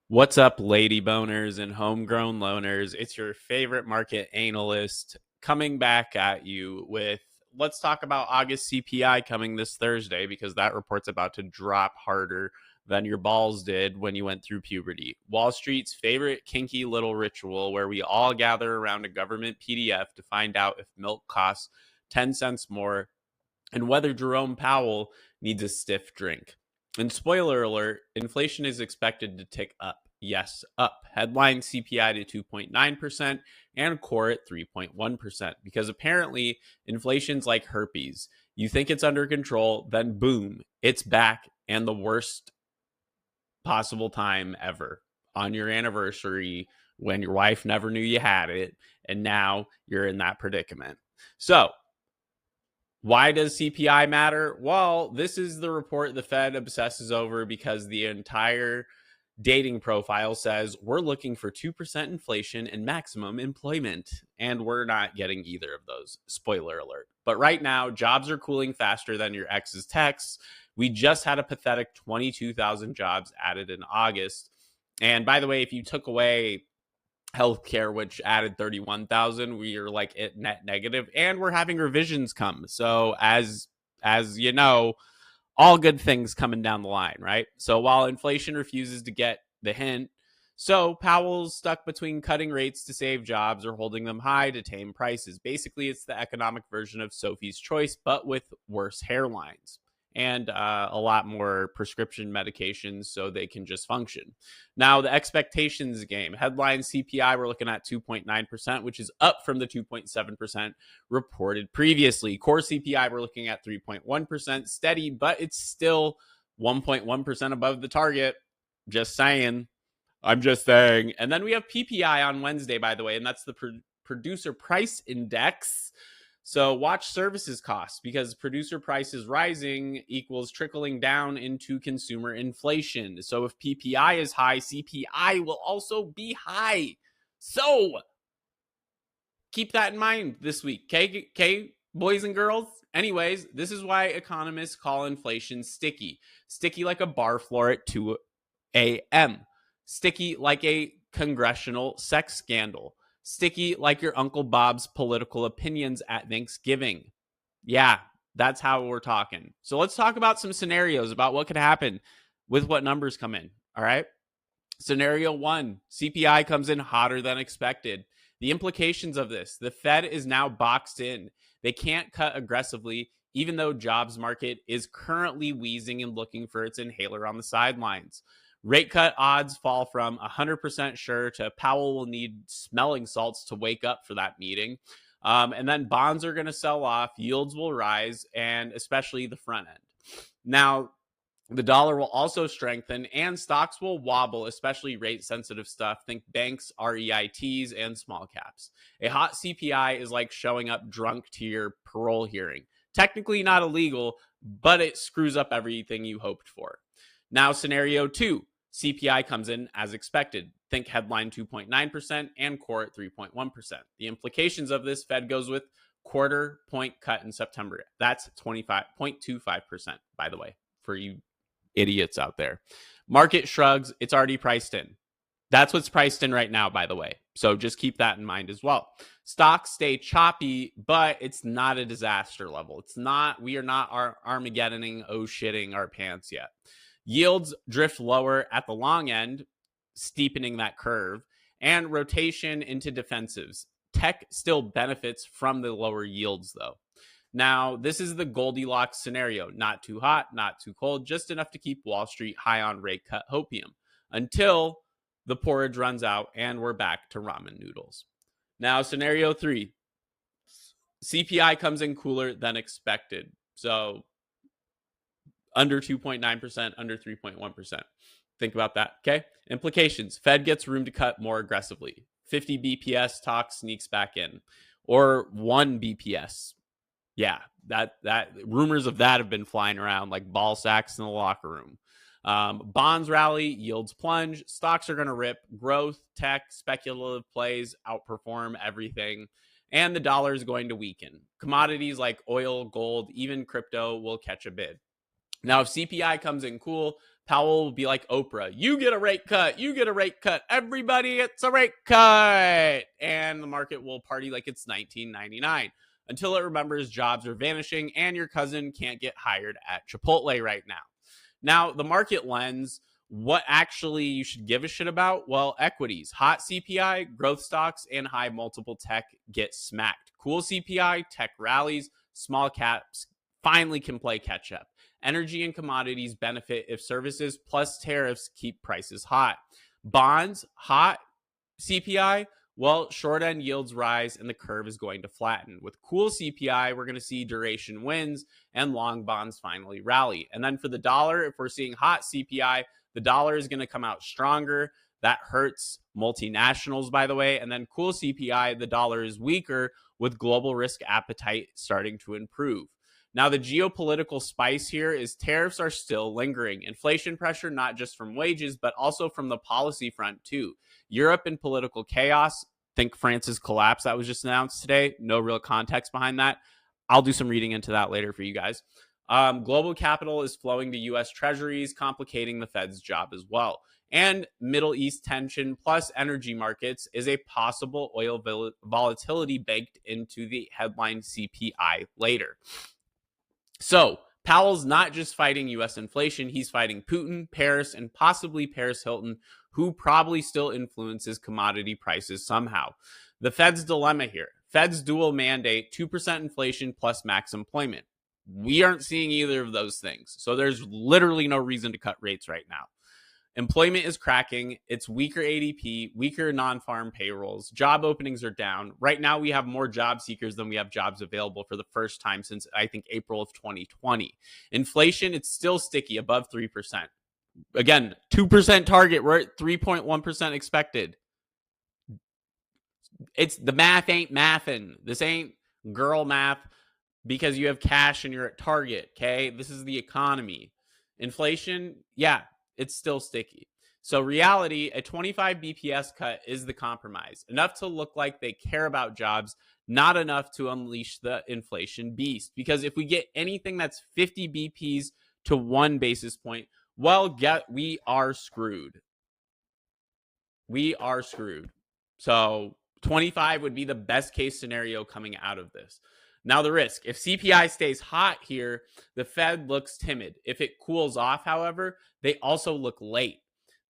What's up, lady boners and homegrown loners? It's your favorite market analyst coming back at you with let's talk about August CPI coming this Thursday because that report's about to drop harder than your balls did when you went through puberty. Wall Street's favorite kinky little ritual where we all gather around a government PDF to find out if milk costs 10 cents more and whether Jerome Powell needs a stiff drink. And spoiler alert, inflation is expected to tick up. Yes, up. Headline CPI to 2.9% and core at 3.1%. Because apparently inflation's like herpes. You think it's under control, then boom, it's back, and the worst possible time ever on your anniversary when your wife never knew you had it. And now you're in that predicament. So, why does CPI matter? Well, this is the report the Fed obsesses over because the entire dating profile says we're looking for 2% inflation and maximum employment. And we're not getting either of those. Spoiler alert. But right now, jobs are cooling faster than your ex's texts. We just had a pathetic 22,000 jobs added in August. And by the way, if you took away healthcare, which added 31,000, we are like at net negative, and we're having revisions come. So as you know, all good things coming down the line, right? So while inflation refuses to get the hint, so Powell's stuck between cutting rates to save jobs or holding them high to tame prices. Basically, it's the economic version of Sophie's Choice, but with worse hairlines and a lot more prescription medications so they can just function. Now, the expectations game. Headline CPI, we're looking at 2.9%, which is up from the 2.7% reported previously. Core CPI, we're looking at 3.1%, steady, but it's still 1.1% above the target. Just saying. I'm just saying. And then we have PPI on Wednesday, by the way, and that's the producer price index. So watch services costs because producer prices rising equals trickling down into consumer inflation. So if PPI is high, CPI will also be high. So keep that in mind this week, okay, boys and girls? Anyways, this is why economists call inflation sticky. Sticky like a bar floor at 2 a.m. Sticky like a congressional sex scandal. Sticky like your Uncle Bob's political opinions at Thanksgiving. Yeah, that's how we're talking. So let's talk about some scenarios about what could happen with what numbers come in. All right. Scenario 1, CPI comes in hotter than expected. The implications of this, the Fed is now boxed in. They can't cut aggressively, even though jobs market is currently wheezing and looking for its inhaler on the sidelines. Rate cut odds fall from 100% sure to Powell will need smelling salts to wake up for that meeting. And then bonds are going to sell off, yields will rise, and especially the front end. Now, the dollar will also strengthen and stocks will wobble, especially rate sensitive stuff. Think banks, REITs, and small caps. A hot CPI is like showing up drunk to your parole hearing. Technically not illegal, but it screws up everything you hoped for. Now, scenario 2, CPI comes in as expected. Think headline 2.9% and core at 3.1%. The implications of this, Fed goes with quarter point cut in September. That's 25.25%, by the way, for you idiots out there. Market shrugs, it's already priced in. That's what's priced in right now, by the way. So just keep that in mind as well. Stocks stay choppy, but it's not a disaster level. We are not Armageddoning, shitting our pants yet. Yields drift lower at the long end, steepening that curve, and rotation into defensives. Tech still benefits from the lower yields, though. Now, this is the Goldilocks scenario. Not too hot, not too cold, just enough to keep Wall Street high on rate cut hopium until the porridge runs out and we're back to ramen noodles. Now, scenario 3, CPI comes in cooler than expected. So under 2.9%, under 3.1%. Think about that, okay? Implications. Fed gets room to cut more aggressively. 50 BPS talk sneaks back in. Or 1 BPS. Yeah, that rumors of that have been flying around like ball sacks in the locker room. Bonds rally, yields plunge, stocks are going to rip, growth, tech, speculative plays outperform everything, and the dollar is going to weaken. Commodities like oil, gold, even crypto will catch a bid. Now, if CPI comes in cool, Powell will be like Oprah. You get a rate cut. You get a rate cut. Everybody gets a rate cut. And the market will party like it's 1999 until it remembers jobs are vanishing and your cousin can't get hired at Chipotle right now. Now, the market lens, what actually you should give a shit about? Well, equities, hot CPI, growth stocks, and high multiple tech get smacked. Cool CPI, tech rallies, small caps finally can play catch up. Energy and commodities benefit if services plus tariffs keep prices hot. Bonds, hot CPI, well, short end yields rise and the curve is going to flatten. With cool CPI, we're going to see duration wins and long bonds finally rally. And then for the dollar, if we're seeing hot CPI, the dollar is going to come out stronger. That hurts multinationals, by the way. And then cool CPI, the dollar is weaker with global risk appetite starting to improve. Now, the geopolitical spice here is tariffs are still lingering. Inflation pressure, not just from wages, but also from the policy front, too. Europe in political chaos. Think France's collapse that was just announced today. No real context behind that. I'll do some reading into that later for you guys. Global capital is flowing to U.S. treasuries, complicating the Fed's job as well. And Middle East tension plus energy markets is a possible oil volatility baked into the headline CPI later. So Powell's not just fighting U.S. inflation, he's fighting Putin, Paris, and possibly Paris Hilton, who probably still influences commodity prices somehow. The Fed's dilemma here. Fed's dual mandate, 2% inflation plus max employment. We aren't seeing either of those things. So there's literally no reason to cut rates right now. Employment is cracking. It's weaker ADP, weaker non-farm payrolls. Job openings are down. Right now, we have more job seekers than we have jobs available for the first time since, I think, April of 2020. Inflation, it's still sticky, above 3%. Again, 2% target. We're at 3.1% expected. It's the math ain't mathin'. This ain't girl math because you have cash and you're at target, okay? This is the economy. Inflation, yeah, it's still sticky. So reality, a 25 BPS cut is the compromise. Enough to look like they care about jobs, not enough to unleash the inflation beast. Because if we get anything that's 50 BPs to 1 basis point, well, we are screwed. We are screwed. So 25 would be the best case scenario coming out of this. Now, the risk. If CPI stays hot here, the Fed looks timid. If it cools off, however, they also look late.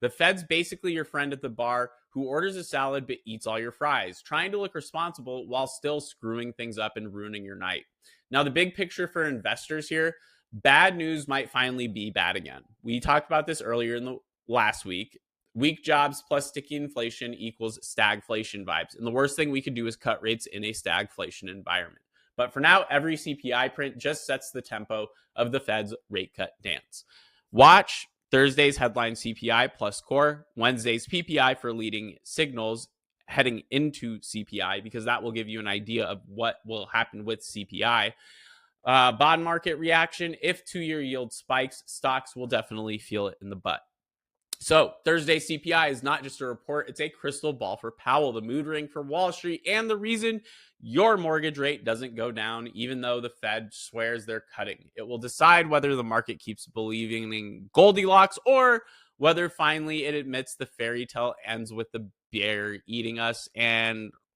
The Fed's basically your friend at the bar who orders a salad but eats all your fries, trying to look responsible while still screwing things up and ruining your night. Now, the big picture for investors here, bad news might finally be bad again. We talked about this earlier in the last week. Weak jobs plus sticky inflation equals stagflation vibes. And the worst thing we could do is cut rates in a stagflation environment. But for now, every CPI print just sets the tempo of the Fed's rate cut dance. Watch Thursday's headline CPI plus core, Wednesday's PPI for leading signals heading into CPI, because that will give you an idea of what will happen with CPI. Bond market reaction, if 2-year yield spikes, stocks will definitely feel it in the butt. So Thursday CPI is not just a report, it's a crystal ball for Powell, the mood ring for Wall Street, and the reason your mortgage rate doesn't go down, even though the Fed swears they're cutting. It will decide whether the market keeps believing in Goldilocks or whether finally it admits the fairy tale ends with the bear eating us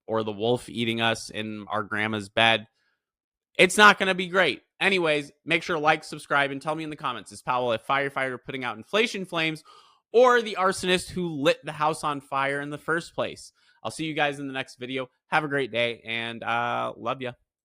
or the wolf eating us in our grandma's bed. It's not going to be great. Anyways, make sure to like, subscribe, and tell me in the comments, is Powell a firefighter putting out inflation flames or the arsonist who lit the house on fire in the first place? I'll see you guys in the next video. Have a great day, and love ya.